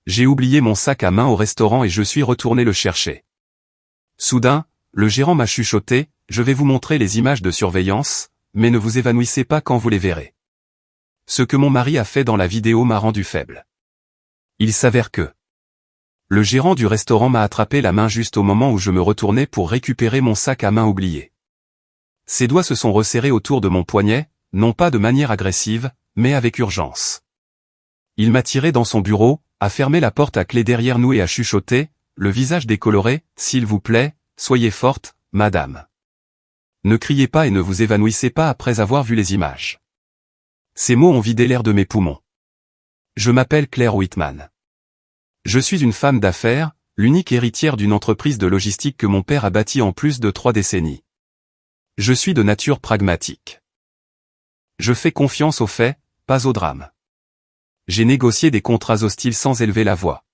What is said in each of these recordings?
J'ai oublié mon sac à main au restaurant et je suis retourné le chercher. Soudain, le gérant m'a chuchoté, « Je vais vous montrer les images de surveillance, mais ne vous évanouissez pas quand vous les verrez. » Ce que mon mari a fait dans la vidéo m'a rendu faible. Il s'avère que le gérant du restaurant m'a attrapé la main juste au moment où je me retournais pour récupérer mon sac à main oublié. Ses doigts se sont resserrés autour de mon poignet, non pas de manière agressive, mais avec urgence. Il m'a tiré dans son bureau, a fermé la porte à clé derrière nous et a chuchoté, le visage décoloré, « S'il vous plaît, soyez forte, madame. Ne criez pas et ne vous évanouissez pas après avoir vu les images. » Ces mots ont vidé l'air de mes poumons. Je m'appelle Claire Whitman. Je suis une femme d'affaires, l'unique héritière d'une entreprise de logistique que mon père a bâtie en plus de 3 décennies. Je suis de nature pragmatique. Je fais confiance aux faits, pas au drame. J'ai négocié des contrats hostiles sans élever la voix.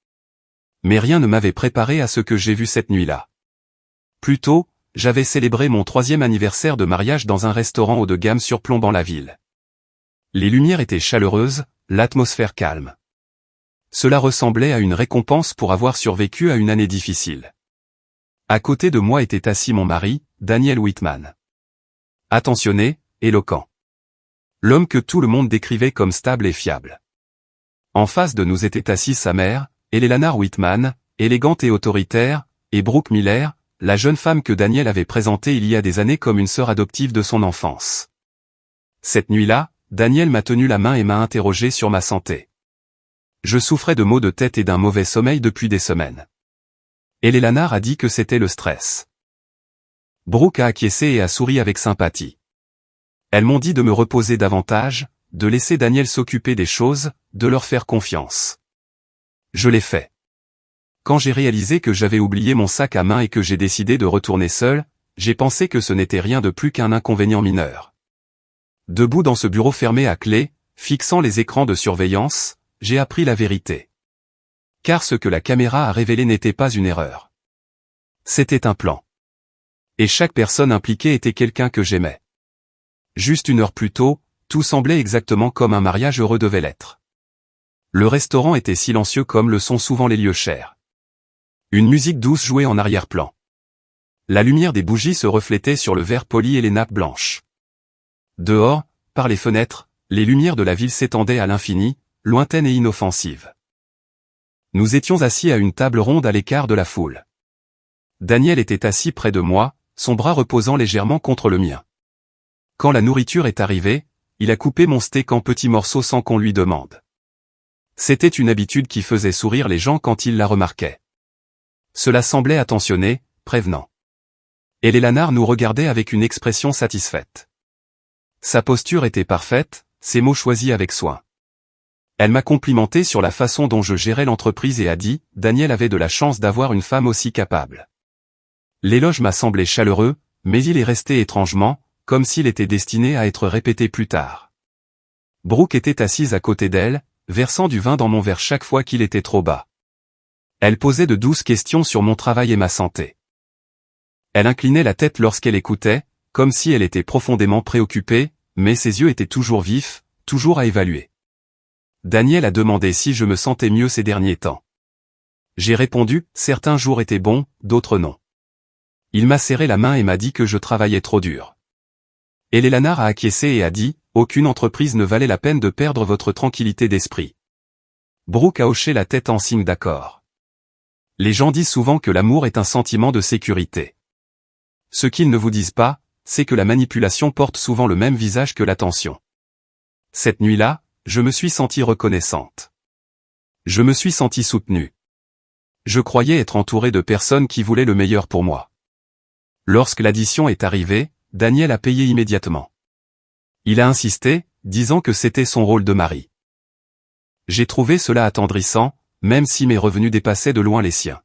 Mais rien ne m'avait préparé à ce que j'ai vu cette nuit-là. Plus tôt, j'avais célébré mon 3e anniversaire de mariage dans un restaurant haut de gamme surplombant la ville. Les lumières étaient chaleureuses, l'atmosphère calme. Cela ressemblait à une récompense pour avoir survécu à une année difficile. À côté de moi était assis mon mari, Daniel Whitman. Attentionné, éloquent. L'homme que tout le monde décrivait comme stable et fiable. En face de nous était assise sa mère, Eleanor Whitman, élégante et autoritaire, et Brooke Miller, la jeune femme que Daniel avait présentée il y a des années comme une sœur adoptive de son enfance. Cette nuit-là, Daniel m'a tenu la main et m'a interrogé sur ma santé. Je souffrais de maux de tête et d'un mauvais sommeil depuis des semaines. Eleanor a dit que c'était le stress. Brooke a acquiescé et a souri avec sympathie. Elles m'ont dit de me reposer davantage, de laisser Daniel s'occuper des choses, de leur faire confiance. Je l'ai fait. Quand j'ai réalisé que j'avais oublié mon sac à main et que j'ai décidé de retourner seul, j'ai pensé que ce n'était rien de plus qu'un inconvénient mineur. Debout dans ce bureau fermé à clé, fixant les écrans de surveillance, j'ai appris la vérité. Car ce que la caméra a révélé n'était pas une erreur. C'était un plan. Et chaque personne impliquée était quelqu'un que j'aimais. Juste une heure plus tôt, tout semblait exactement comme un mariage heureux devait l'être. Le restaurant était silencieux comme le sont souvent les lieux chers. Une musique douce jouait en arrière-plan. La lumière des bougies se reflétait sur le verre poli et les nappes blanches. Dehors, par les fenêtres, les lumières de la ville s'étendaient à l'infini, lointaines et inoffensives. Nous étions assis à une table ronde à l'écart de la foule. Daniel était assis près de moi, son bras reposant légèrement contre le mien. Quand la nourriture est arrivée, il a coupé mon steak en petits morceaux sans qu'on lui demande. C'était une habitude qui faisait sourire les gens quand ils la remarquaient. Cela semblait attentionné, prévenant. Et Eleanor nous regardait avec une expression satisfaite. Sa posture était parfaite, ses mots choisis avec soin. Elle m'a complimenté sur la façon dont je gérais l'entreprise et a dit, Daniel avait de la chance d'avoir une femme aussi capable. L'éloge m'a semblé chaleureux, mais il est resté étrangement, comme s'il était destiné à être répété plus tard. Brooke était assise à côté d'elle, versant du vin dans mon verre chaque fois qu'il était trop bas. Elle posait de douces questions sur mon travail et ma santé. Elle inclinait la tête lorsqu'elle écoutait, comme si elle était profondément préoccupée, mais ses yeux étaient toujours vifs, toujours à évaluer. Daniel a demandé si je me sentais mieux ces derniers temps. J'ai répondu, certains jours étaient bons, d'autres non. Il m'a serré la main et m'a dit que je travaillais trop dur. Eleanor a acquiescé et a dit, aucune entreprise ne valait la peine de perdre votre tranquillité d'esprit. Brooke a hoché la tête en signe d'accord. Les gens disent souvent que l'amour est un sentiment de sécurité. Ce qu'ils ne vous disent pas, c'est que la manipulation porte souvent le même visage que l'attention. Cette nuit-là, je me suis sentie reconnaissante. Je me suis sentie soutenue. Je croyais être entouré de personnes qui voulaient le meilleur pour moi. Lorsque l'addition est arrivée, Daniel a payé immédiatement. Il a insisté, disant que c'était son rôle de mari. J'ai trouvé cela attendrissant, même si mes revenus dépassaient de loin les siens.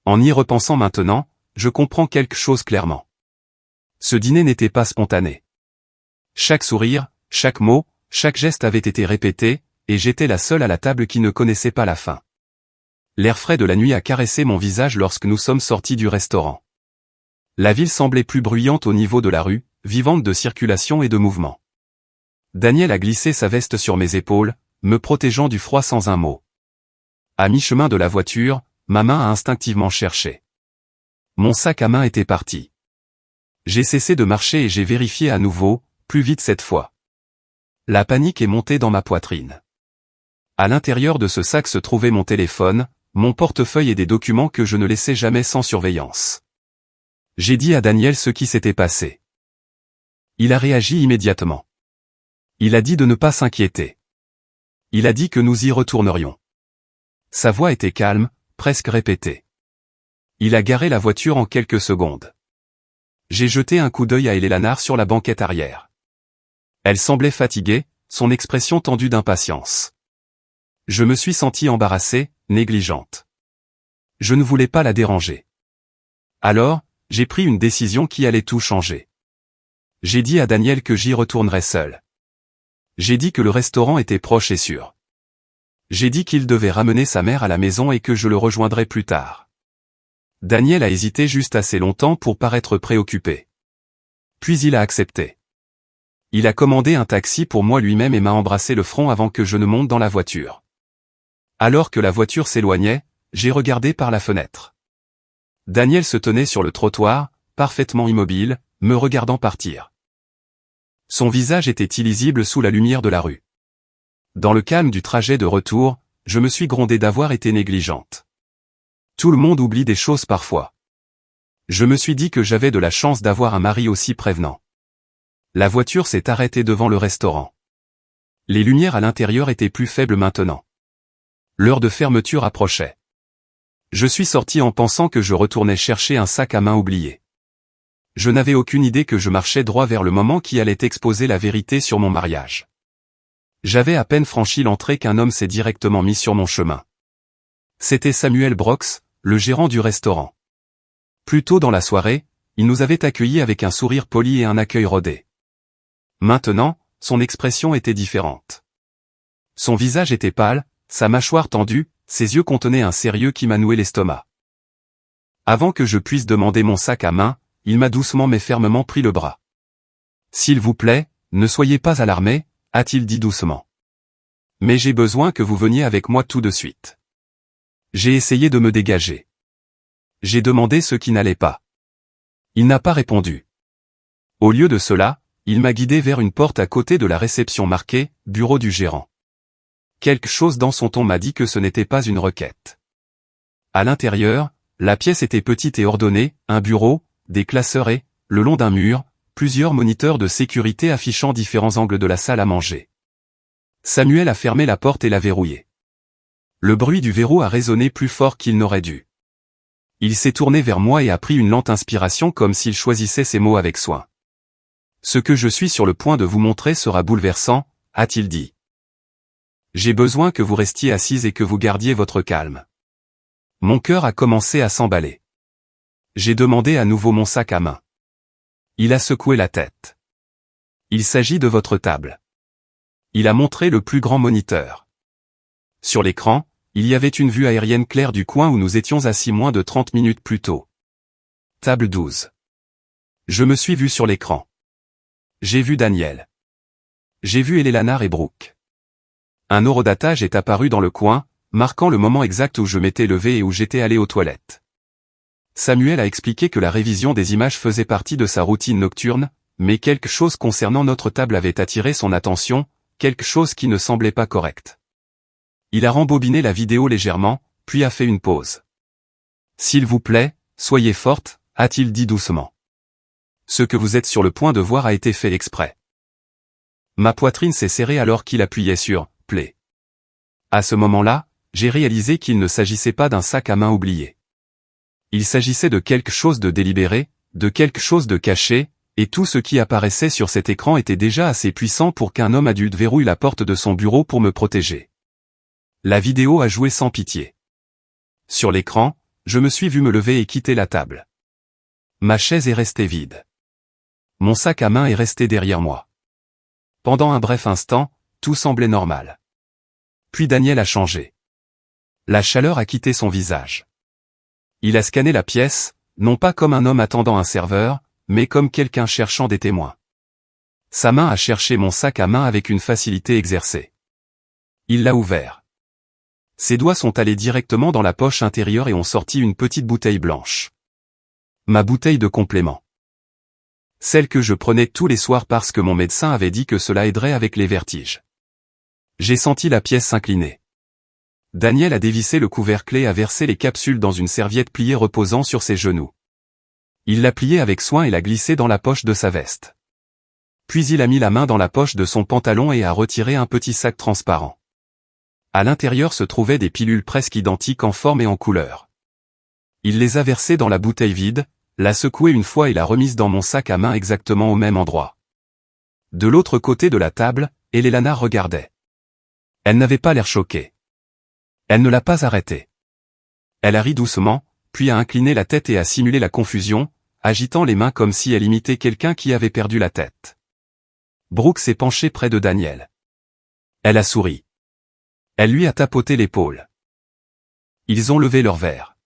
En y repensant maintenant, je comprends quelque chose clairement. Ce dîner n'était pas spontané. Chaque sourire, chaque mot, chaque geste avait été répété, et j'étais la seule à la table qui ne connaissait pas la fin. L'air frais de la nuit a caressé mon visage lorsque nous sommes sortis du restaurant. La ville semblait plus bruyante au niveau de la rue, vivante de circulation et de mouvement. Daniel a glissé sa veste sur mes épaules, me protégeant du froid sans un mot. À mi-chemin de la voiture, ma main a instinctivement cherché. Mon sac à main était parti. J'ai cessé de marcher et j'ai vérifié à nouveau, plus vite cette fois. La panique est montée dans ma poitrine. À l'intérieur de ce sac se trouvait mon téléphone, mon portefeuille et des documents que je ne laissais jamais sans surveillance. J'ai dit à Daniel ce qui s'était passé. Il a réagi immédiatement. Il a dit de ne pas s'inquiéter. Il a dit que nous y retournerions. Sa voix était calme, presque répétée. Il a garé la voiture en quelques secondes. J'ai jeté un coup d'œil à Eleanor sur la banquette arrière. Elle semblait fatiguée, son expression tendue d'impatience. Je me suis sentie embarrassée, négligente. Je ne voulais pas la déranger. Alors, j'ai pris une décision qui allait tout changer. J'ai dit à Daniel que j'y retournerais seul. J'ai dit que le restaurant était proche et sûr. J'ai dit qu'il devait ramener sa mère à la maison et que je le rejoindrais plus tard. Daniel a hésité juste assez longtemps pour paraître préoccupé. Puis il a accepté. Il a commandé un taxi pour moi lui-même et m'a embrassé le front avant que je ne monte dans la voiture. Alors que la voiture s'éloignait, j'ai regardé par la fenêtre. Daniel se tenait sur le trottoir, parfaitement immobile, me regardant partir. Son visage était illisible sous la lumière de la rue. Dans le calme du trajet de retour, je me suis grondé d'avoir été négligente. Tout le monde oublie des choses parfois. Je me suis dit que j'avais de la chance d'avoir un mari aussi prévenant. La voiture s'est arrêtée devant le restaurant. Les lumières à l'intérieur étaient plus faibles maintenant. L'heure de fermeture approchait. Je suis sorti en pensant que je retournais chercher un sac à main oublié. Je n'avais aucune idée que je marchais droit vers le moment qui allait exposer la vérité sur mon mariage. J'avais à peine franchi l'entrée qu'un homme s'est directement mis sur mon chemin. C'était Samuel Brox, le gérant du restaurant. Plus tôt dans la soirée, il nous avait accueillis avec un sourire poli et un accueil rodé. Maintenant, son expression était différente. Son visage était pâle, sa mâchoire tendue, ses yeux contenaient un sérieux qui m'a noué l'estomac. Avant que je puisse demander mon sac à main, il m'a doucement mais fermement pris le bras. « S'il vous plaît, ne soyez pas alarmés », a-t-il dit doucement. « Mais j'ai besoin que vous veniez avec moi tout de suite. » J'ai essayé de me dégager. J'ai demandé ce qui n'allait pas. Il n'a pas répondu. Au lieu de cela, il m'a guidé vers une porte à côté de la réception marquée « Bureau du gérant ». Quelque chose dans son ton m'a dit que ce n'était pas une requête. À l'intérieur, la pièce était petite et ordonnée, un bureau, des classeurs et, le long d'un mur, plusieurs moniteurs de sécurité affichant différents angles de la salle à manger. Samuel a fermé la porte et l'a verrouillée. Le bruit du verrou a résonné plus fort qu'il n'aurait dû. Il s'est tourné vers moi et a pris une lente inspiration comme s'il choisissait ses mots avec soin. « Ce que je suis sur le point de vous montrer sera bouleversant », a-t-il dit. « J'ai besoin que vous restiez assise et que vous gardiez votre calme. » Mon cœur a commencé à s'emballer. J'ai demandé à nouveau mon sac à main. Il a secoué la tête. « Il s'agit de votre table. » Il a montré le plus grand moniteur. Sur l'écran, il y avait une vue aérienne claire du coin où nous étions assis moins de 30 minutes plus tôt. Table 12. Je me suis vu sur l'écran. J'ai vu Daniel. J'ai vu Eleanor et Brooke. Un horodatage est apparu dans le coin, marquant le moment exact où je m'étais levé et où j'étais allé aux toilettes. Samuel a expliqué que la révision des images faisait partie de sa routine nocturne, mais quelque chose concernant notre table avait attiré son attention, quelque chose qui ne semblait pas correct. Il a rembobiné la vidéo légèrement, puis a fait une pause. « S'il vous plaît, soyez forte », a-t-il dit doucement. « Ce que vous êtes sur le point de voir a été fait exprès. » Ma poitrine s'est serrée alors qu'il appuyait sur « Play ». À ce moment-là, j'ai réalisé qu'il ne s'agissait pas d'un sac à main oublié. Il s'agissait de quelque chose de délibéré, de quelque chose de caché, et tout ce qui apparaissait sur cet écran était déjà assez puissant pour qu'un homme adulte verrouille la porte de son bureau pour me protéger. La vidéo a joué sans pitié. Sur l'écran, je me suis vu me lever et quitter la table. Ma chaise est restée vide. Mon sac à main est resté derrière moi. Pendant un bref instant, tout semblait normal. Puis Daniel a changé. La chaleur a quitté son visage. Il a scanné la pièce, non pas comme un homme attendant un serveur, mais comme quelqu'un cherchant des témoins. Sa main a cherché mon sac à main avec une facilité exercée. Il l'a ouvert. Ses doigts sont allés directement dans la poche intérieure et ont sorti une petite bouteille blanche. Ma bouteille de complément. Celle que je prenais tous les soirs parce que mon médecin avait dit que cela aiderait avec les vertiges. J'ai senti la pièce s'incliner. Daniel a dévissé le couvercle et a versé les capsules dans une serviette pliée reposant sur ses genoux. Il l'a pliée avec soin et l'a glissée dans la poche de sa veste. Puis il a mis la main dans la poche de son pantalon et a retiré un petit sac transparent. À l'intérieur se trouvaient des pilules presque identiques en forme et en couleur. Il les a versées dans la bouteille vide, l'a secouée une fois et l'a remise dans mon sac à main exactement au même endroit. De l'autre côté de la table, Elena regardait. Elle n'avait pas l'air choquée. Elle ne l'a pas arrêté. Elle a ri doucement, puis a incliné la tête et a simulé la confusion, agitant les mains comme si elle imitait quelqu'un qui avait perdu la tête. Brooke s'est penchée près de Daniel. Elle a souri. Elle lui a tapoté l'épaule. Ils ont levé leur verre.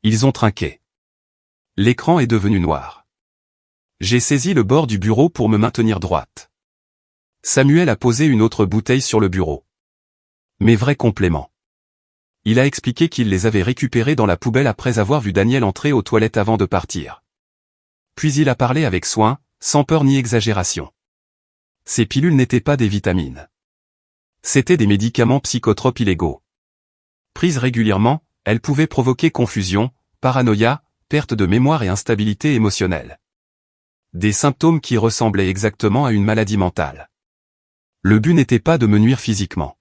Ils ont trinqué. L'écran est devenu noir. J'ai saisi le bord du bureau pour me maintenir droite. Samuel a posé une autre bouteille sur le bureau. Mes vrais compléments. Il a expliqué qu'il les avait récupérés dans la poubelle après avoir vu Daniel entrer aux toilettes avant de partir. Puis il a parlé avec soin, sans peur ni exagération. Ces pilules n'étaient pas des vitamines. C'étaient des médicaments psychotropes illégaux. Prises régulièrement, elles pouvaient provoquer confusion, paranoïa, perte de mémoire et instabilité émotionnelle. Des symptômes qui ressemblaient exactement à une maladie mentale. Le but n'était pas de me nuire physiquement.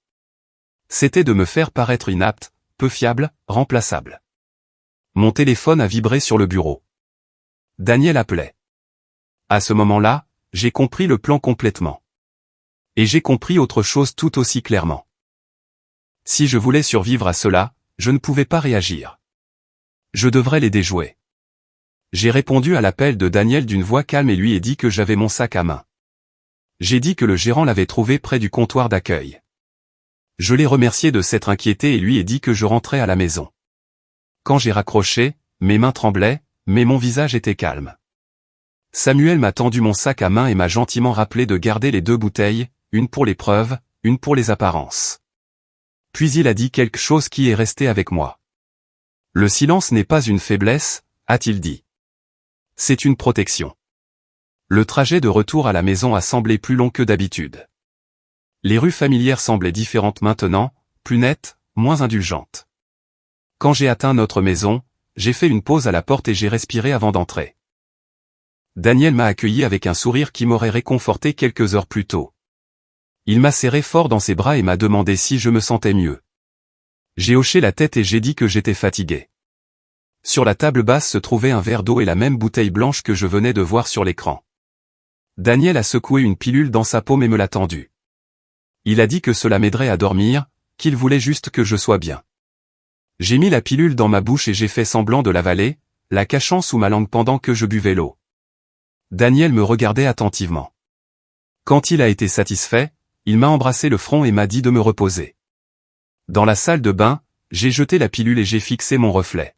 C'était de me faire paraître inapte, peu fiable, remplaçable. Mon téléphone a vibré sur le bureau. Daniel appelait. À ce moment-là, j'ai compris le plan complètement. Et j'ai compris autre chose tout aussi clairement. Si je voulais survivre à cela, je ne pouvais pas réagir. Je devrais les déjouer. J'ai répondu à l'appel de Daniel d'une voix calme et lui ai dit que j'avais mon sac à main. J'ai dit que le gérant l'avait trouvé près du comptoir d'accueil. Je l'ai remercié de s'être inquiété et lui ai dit que je rentrais à la maison. Quand j'ai raccroché, mes mains tremblaient, mais mon visage était calme. Samuel m'a tendu mon sac à main et m'a gentiment rappelé de garder les 2 bouteilles, une pour les preuves, une pour les apparences. Puis il a dit quelque chose qui est resté avec moi. Le silence n'est pas une faiblesse, a-t-il dit. C'est une protection. Le trajet de retour à la maison a semblé plus long que d'habitude. Les rues familières semblaient différentes maintenant, plus nettes, moins indulgentes. Quand j'ai atteint notre maison, j'ai fait une pause à la porte et j'ai respiré avant d'entrer. Daniel m'a accueilli avec un sourire qui m'aurait réconforté quelques heures plus tôt. Il m'a serré fort dans ses bras et m'a demandé si je me sentais mieux. J'ai hoché la tête et j'ai dit que j'étais fatigué. Sur la table basse se trouvait un verre d'eau et la même bouteille blanche que je venais de voir sur l'écran. Daniel a secoué une pilule dans sa paume et me l'a tendue. Il a dit que cela m'aiderait à dormir, qu'il voulait juste que je sois bien. J'ai mis la pilule dans ma bouche et j'ai fait semblant de l'avaler, la cachant sous ma langue pendant que je buvais l'eau. Daniel me regardait attentivement. Quand il a été satisfait, il m'a embrassé le front et m'a dit de me reposer. Dans la salle de bain, j'ai jeté la pilule et j'ai fixé mon reflet.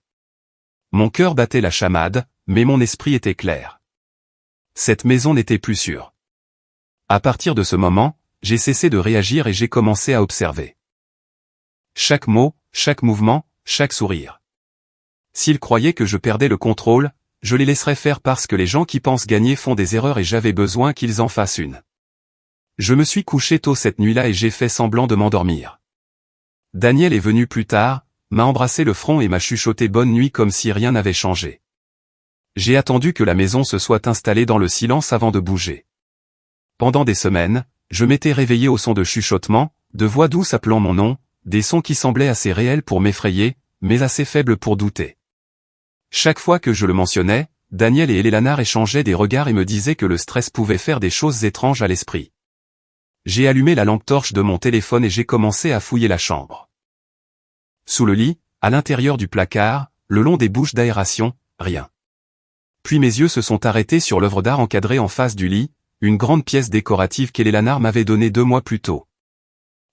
Mon cœur battait la chamade, mais mon esprit était clair. Cette maison n'était plus sûre. À partir de ce moment, j'ai cessé de réagir et j'ai commencé à observer. Chaque mot, chaque mouvement, chaque sourire. S'ils croyaient que je perdais le contrôle, je les laisserais faire parce que les gens qui pensent gagner font des erreurs et j'avais besoin qu'ils en fassent une. Je me suis couché tôt cette nuit-là et j'ai fait semblant de m'endormir. Daniel est venu plus tard, m'a embrassé le front et m'a chuchoté bonne nuit comme si rien n'avait changé. J'ai attendu que la maison se soit installée dans le silence avant de bouger. Pendant des semaines, je m'étais réveillé au son de chuchotements, de voix douces appelant mon nom, des sons qui semblaient assez réels pour m'effrayer, mais assez faibles pour douter. Chaque fois que je le mentionnais, Daniel et Eleanor échangeaient des regards et me disaient que le stress pouvait faire des choses étranges à l'esprit. J'ai allumé la lampe torche de mon téléphone et j'ai commencé à fouiller la chambre. Sous le lit, à l'intérieur du placard, le long des bouches d'aération, rien. Puis mes yeux se sont arrêtés sur l'œuvre d'art encadrée en face du lit, une grande pièce décorative qu'Eleanor m'avait donnée 2 mois plus tôt.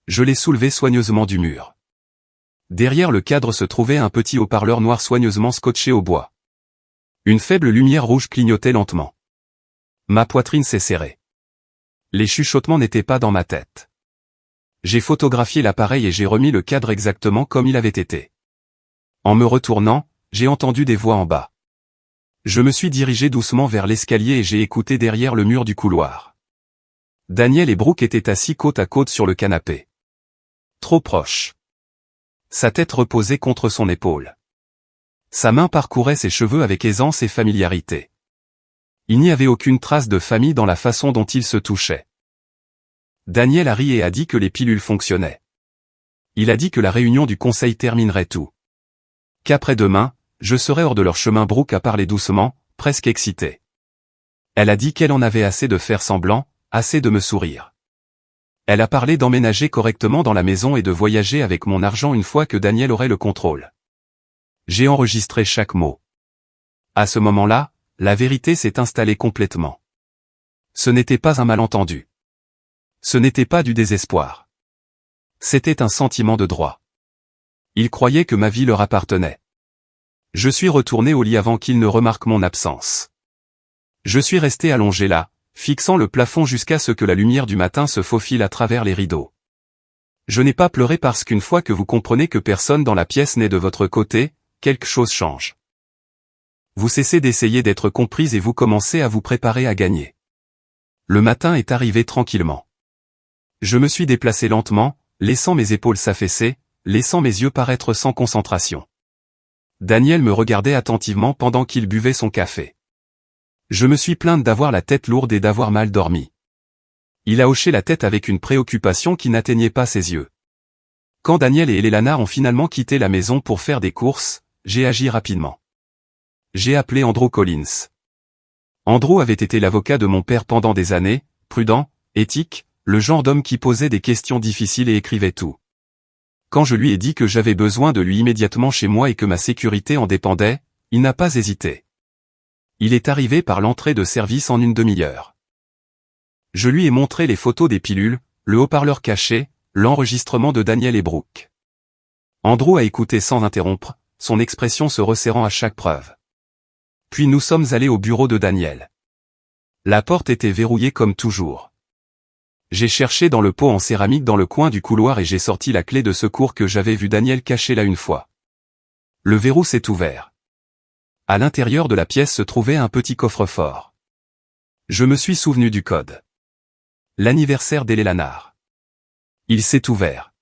Je l'ai soulevée soigneusement du mur. Derrière le cadre se trouvait un petit haut-parleur noir soigneusement scotché au bois. Une faible lumière rouge clignotait lentement. Ma poitrine s'est serrée. Les chuchotements n'étaient pas dans ma tête. J'ai photographié l'appareil et j'ai remis le cadre exactement comme il avait été. En me retournant, j'ai entendu des voix en bas. Je me suis dirigé doucement vers l'escalier et j'ai écouté derrière le mur du couloir. Daniel et Brooke étaient assis côte à côte sur le canapé. Trop proche. Sa tête reposait contre son épaule. Sa main parcourait ses cheveux avec aisance et familiarité. Il n'y avait aucune trace de famille dans la façon dont ils se touchaient. Daniel a ri et a dit que les pilules fonctionnaient. Il a dit que la réunion du conseil terminerait tout. Qu'après-demain, je serais hors de leur chemin. Brooke a parlé doucement, presque excitée. Elle a dit qu'elle en avait assez de faire semblant, assez de me sourire. Elle a parlé d'emménager correctement dans la maison et de voyager avec mon argent une fois que Daniel aurait le contrôle. J'ai enregistré chaque mot. À ce moment-là, la vérité s'est installée complètement. Ce n'était pas un malentendu. Ce n'était pas du désespoir. C'était un sentiment de droit. Ils croyaient que ma vie leur appartenait. Je suis retourné au lit avant qu'ils ne remarquent mon absence. Je suis resté allongé là, fixant le plafond jusqu'à ce que la lumière du matin se faufile à travers les rideaux. Je n'ai pas pleuré parce qu'une fois que vous comprenez que personne dans la pièce n'est de votre côté, quelque chose change. Vous cessez d'essayer d'être comprise et vous commencez à vous préparer à gagner. Le matin est arrivé tranquillement. Je me suis déplacé lentement, laissant mes épaules s'affaisser, laissant mes yeux paraître sans concentration. Daniel me regardait attentivement pendant qu'il buvait son café. Je me suis plainte d'avoir la tête lourde et d'avoir mal dormi. Il a hoché la tête avec une préoccupation qui n'atteignait pas ses yeux. Quand Daniel et Elena ont finalement quitté la maison pour faire des courses, j'ai agi rapidement. J'ai appelé Andrew Collins. Andrew avait été l'avocat de mon père pendant des années, prudent, éthique, le genre d'homme qui posait des questions difficiles et écrivait tout. Quand je lui ai dit que j'avais besoin de lui immédiatement chez moi et que ma sécurité en dépendait, il n'a pas hésité. Il est arrivé par l'entrée de service en une demi-heure. Je lui ai montré les photos des pilules, le haut-parleur caché, l'enregistrement de Daniel et Brooke. Andrew a écouté sans interrompre, son expression se resserrant à chaque preuve. Puis nous sommes allés au bureau de Daniel. La porte était verrouillée comme toujours. J'ai cherché dans le pot en céramique dans le coin du couloir et j'ai sorti la clé de secours que j'avais vu Daniel cacher là une fois. Le verrou s'est ouvert. À l'intérieur de la pièce se trouvait un petit coffre-fort. Je me suis souvenu du code. L'anniversaire d'Eleanor. Il s'est ouvert.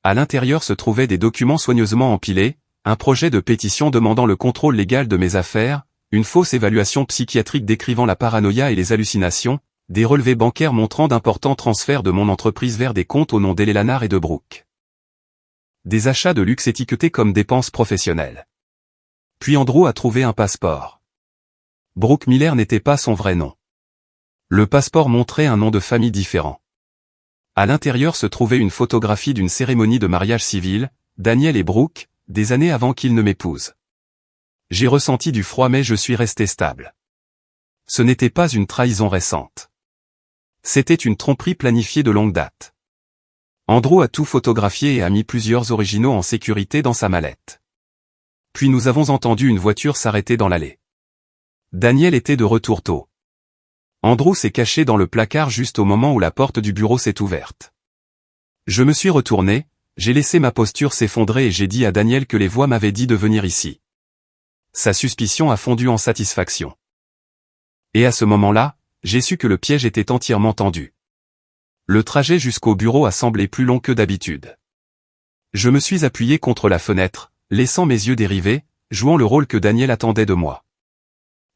À l'intérieur se trouvaient des documents soigneusement empilés, un projet de pétition demandant le contrôle légal de mes affaires, une fausse évaluation psychiatrique décrivant la paranoïa et les hallucinations, des relevés bancaires montrant d'importants transferts de mon entreprise vers des comptes au nom d'Eleanor et de Brooke. Des achats de luxe étiquetés comme dépenses professionnelles. Puis Andrew a trouvé un passeport. Brooke Miller n'était pas son vrai nom. Le passeport montrait un nom de famille différent. À l'intérieur se trouvait une photographie d'une cérémonie de mariage civil, Daniel et Brooke, des années avant qu'ils ne m'épousent. J'ai ressenti du froid mais je suis resté stable. Ce n'était pas une trahison récente. C'était une tromperie planifiée de longue date. Andrew a tout photographié et a mis plusieurs originaux en sécurité dans sa mallette. Puis nous avons entendu une voiture s'arrêter dans l'allée. Daniel était de retour tôt. Andrew s'est caché dans le placard juste au moment où la porte du bureau s'est ouverte. Je me suis retourné, j'ai laissé ma posture s'effondrer et j'ai dit à Daniel que les voix m'avaient dit de venir ici. Sa suspicion a fondu en satisfaction. Et à ce moment-là, j'ai su que le piège était entièrement tendu. Le trajet jusqu'au bureau a semblé plus long que d'habitude. Je me suis appuyé contre la fenêtre, laissant mes yeux dériver, jouant le rôle que Daniel attendait de moi.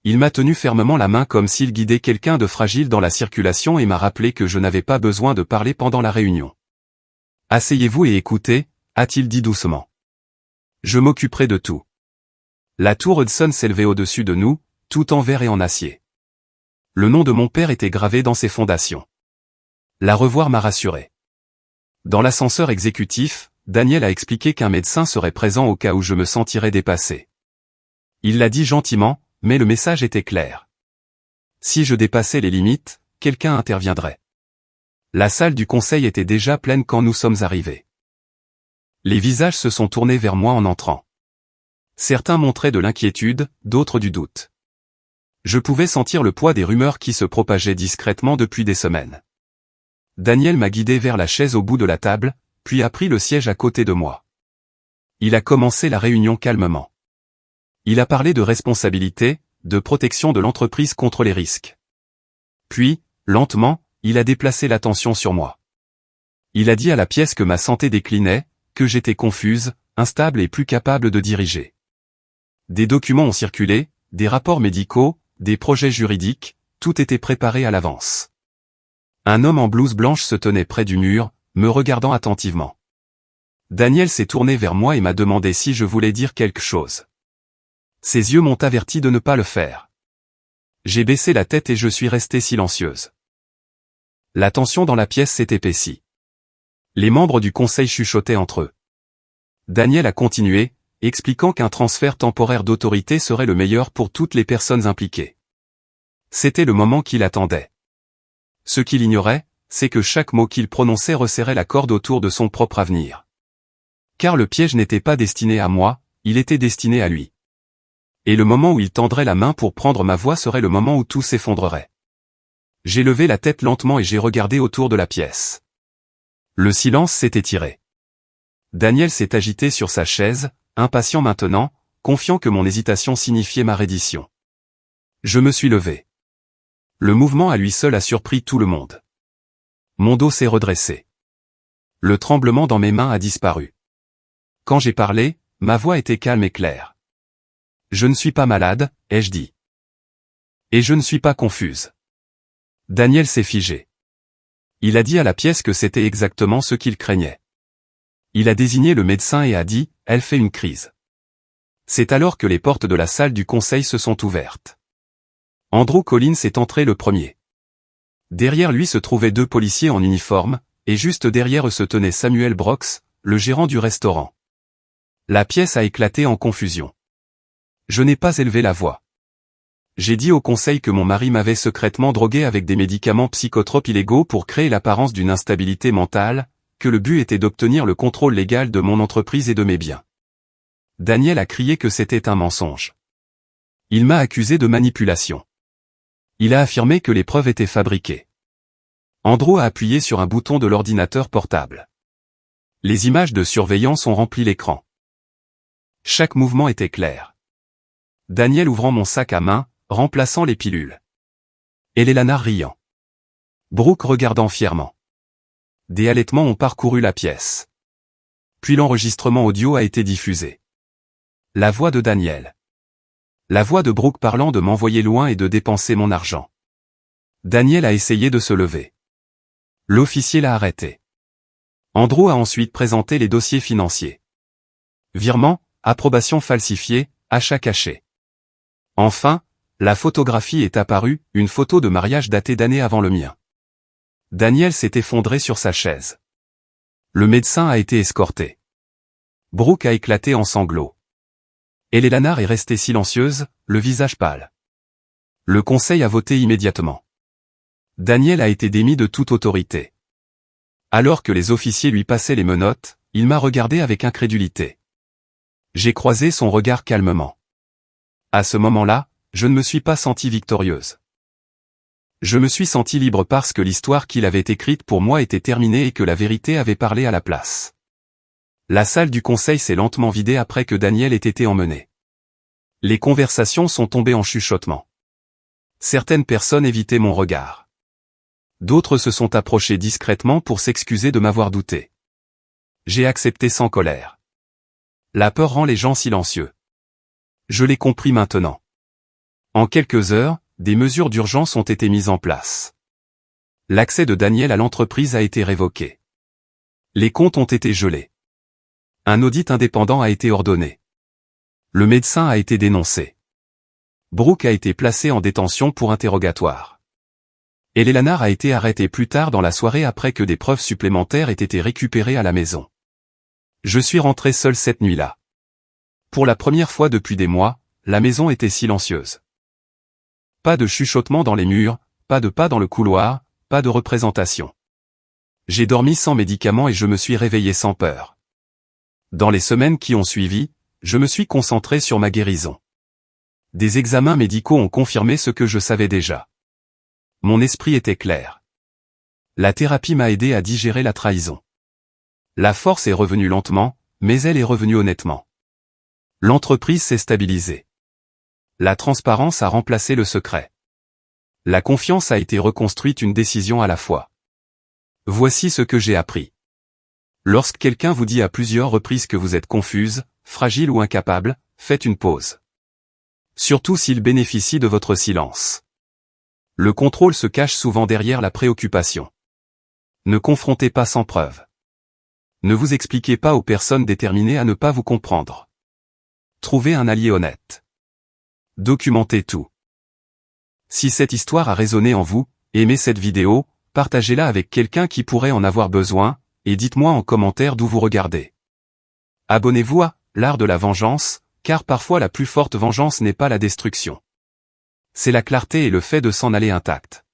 Il m'a tenu fermement la main comme s'il guidait quelqu'un de fragile dans la circulation et m'a rappelé que je n'avais pas besoin de parler pendant la réunion. « Asseyez-vous et écoutez », a-t-il dit doucement. Je m'occuperai de tout. La tour Hudson s'élevait au-dessus de nous, tout en verre et en acier. Le nom de mon père était gravé dans ses fondations. La revoir m'a rassuré. Dans l'ascenseur exécutif, Daniel a expliqué qu'un médecin serait présent au cas où je me sentirais dépassé. Il l'a dit gentiment, mais le message était clair. Si je dépassais les limites, quelqu'un interviendrait. La salle du conseil était déjà pleine quand nous sommes arrivés. Les visages se sont tournés vers moi en entrant. Certains montraient de l'inquiétude, d'autres du doute. Je pouvais sentir le poids des rumeurs qui se propageaient discrètement depuis des semaines. Daniel m'a guidé vers la chaise au bout de la table, puis a pris le siège à côté de moi. Il a commencé la réunion calmement. Il a parlé de responsabilité, de protection de l'entreprise contre les risques. Puis, lentement, il a déplacé l'attention sur moi. Il a dit à la pièce que ma santé déclinait, que j'étais confuse, instable et plus capable de diriger. Des documents ont circulé, des rapports médicaux, des projets juridiques, tout était préparé à l'avance. Un homme en blouse blanche se tenait près du mur, me regardant attentivement. Daniel s'est tourné vers moi et m'a demandé si je voulais dire quelque chose. Ses yeux m'ont averti de ne pas le faire. J'ai baissé la tête et je suis restée silencieuse. La tension dans la pièce s'est épaissie. Les membres du conseil chuchotaient entre eux. Daniel a continué, expliquant qu'un transfert temporaire d'autorité serait le meilleur pour toutes les personnes impliquées. C'était le moment qu'il attendait. Ce qu'il ignorait, c'est que chaque mot qu'il prononçait resserrait la corde autour de son propre avenir. Car le piège n'était pas destiné à moi, il était destiné à lui. Et le moment où il tendrait la main pour prendre ma voix serait le moment où tout s'effondrerait. J'ai levé la tête lentement et j'ai regardé autour de la pièce. Le silence s'est étiré. Daniel s'est agité sur sa chaise, impatient maintenant, confiant que mon hésitation signifiait ma reddition. Je me suis levé. Le mouvement à lui seul a surpris tout le monde. Mon dos s'est redressé. Le tremblement dans mes mains a disparu. Quand j'ai parlé, ma voix était calme et claire. Je ne suis pas malade, ai-je dit. Et je ne suis pas confuse. Daniel s'est figé. Il a dit à la pièce que c'était exactement ce qu'il craignait. Il a désigné le médecin et a dit, « Elle fait une crise ». C'est alors que les portes de la salle du conseil se sont ouvertes. Andrew Collins est entré le premier. Derrière lui se trouvaient 2 policiers en uniforme, et juste derrière eux se tenait Samuel Brooks, le gérant du restaurant. La pièce a éclaté en confusion. Je n'ai pas élevé la voix. J'ai dit au conseil que mon mari m'avait secrètement drogué avec des médicaments psychotropes illégaux pour créer l'apparence d'une instabilité mentale, que le but était d'obtenir le contrôle légal de mon entreprise et de mes biens. Daniel a crié que c'était un mensonge. Il m'a accusé de manipulation. Il a affirmé que les preuves étaient fabriquées. Andrew a appuyé sur un bouton de l'ordinateur portable. Les images de surveillance ont rempli l'écran. Chaque mouvement était clair. Daniel ouvrant mon sac à main, remplaçant les pilules. Et Elena riant. Brooke regardant fièrement. Des halètements ont parcouru la pièce. Puis l'enregistrement audio a été diffusé. La voix de Daniel. La voix de Brooke parlant de m'envoyer loin et de dépenser mon argent. Daniel a essayé de se lever. L'officier l'a arrêté. Andrew a ensuite présenté les dossiers financiers. Virement, approbation falsifiée, achat caché. Enfin, la photographie est apparue, une photo de mariage datée d'années avant le mien. Daniel s'est effondré sur sa chaise. Le médecin a été escorté. Brooke a éclaté en sanglots. Elena est restée silencieuse, le visage pâle. Le conseil a voté immédiatement. Daniel a été démis de toute autorité. Alors que les officiers lui passaient les menottes, il m'a regardé avec incrédulité. J'ai croisé son regard calmement. À ce moment-là, je ne me suis pas sentie victorieuse. Je me suis sentie libre parce que l'histoire qu'il avait écrite pour moi était terminée et que la vérité avait parlé à la place. La salle du conseil s'est lentement vidée après que Daniel ait été emmené. Les conversations sont tombées en chuchotement. Certaines personnes évitaient mon regard. D'autres se sont approchées discrètement pour s'excuser de m'avoir douté. J'ai accepté sans colère. La peur rend les gens silencieux. Je l'ai compris maintenant. En quelques heures, des mesures d'urgence ont été mises en place. L'accès de Daniel à l'entreprise a été révoqué. Les comptes ont été gelés. Un audit indépendant a été ordonné. Le médecin a été dénoncé. Brooke a été placé en détention pour interrogatoire. Elena a été arrêtée plus tard dans la soirée après que des preuves supplémentaires aient été récupérées à la maison. Je suis rentré seul cette nuit-là. Pour la première fois depuis des mois, la maison était silencieuse. Pas de chuchotement dans les murs, pas de pas dans le couloir, pas de représentation. J'ai dormi sans médicaments et je me suis réveillé sans peur. Dans les semaines qui ont suivi, je me suis concentré sur ma guérison. Des examens médicaux ont confirmé ce que je savais déjà. Mon esprit était clair. La thérapie m'a aidé à digérer la trahison. La force est revenue lentement, mais elle est revenue honnêtement. L'entreprise s'est stabilisée. La transparence a remplacé le secret. La confiance a été reconstruite une décision à la fois. Voici ce que j'ai appris. Lorsque quelqu'un vous dit à plusieurs reprises que vous êtes confuse, fragile ou incapable, faites une pause. Surtout s'il bénéficie de votre silence. Le contrôle se cache souvent derrière la préoccupation. Ne confrontez pas sans preuve. Ne vous expliquez pas aux personnes déterminées à ne pas vous comprendre. Trouvez un allié honnête. Documentez tout. Si cette histoire a résonné en vous, aimez cette vidéo, partagez-la avec quelqu'un qui pourrait en avoir besoin, et dites-moi en commentaire d'où vous regardez. Abonnez-vous à l'art de la vengeance, car parfois la plus forte vengeance n'est pas la destruction. C'est la clarté et le fait de s'en aller intact.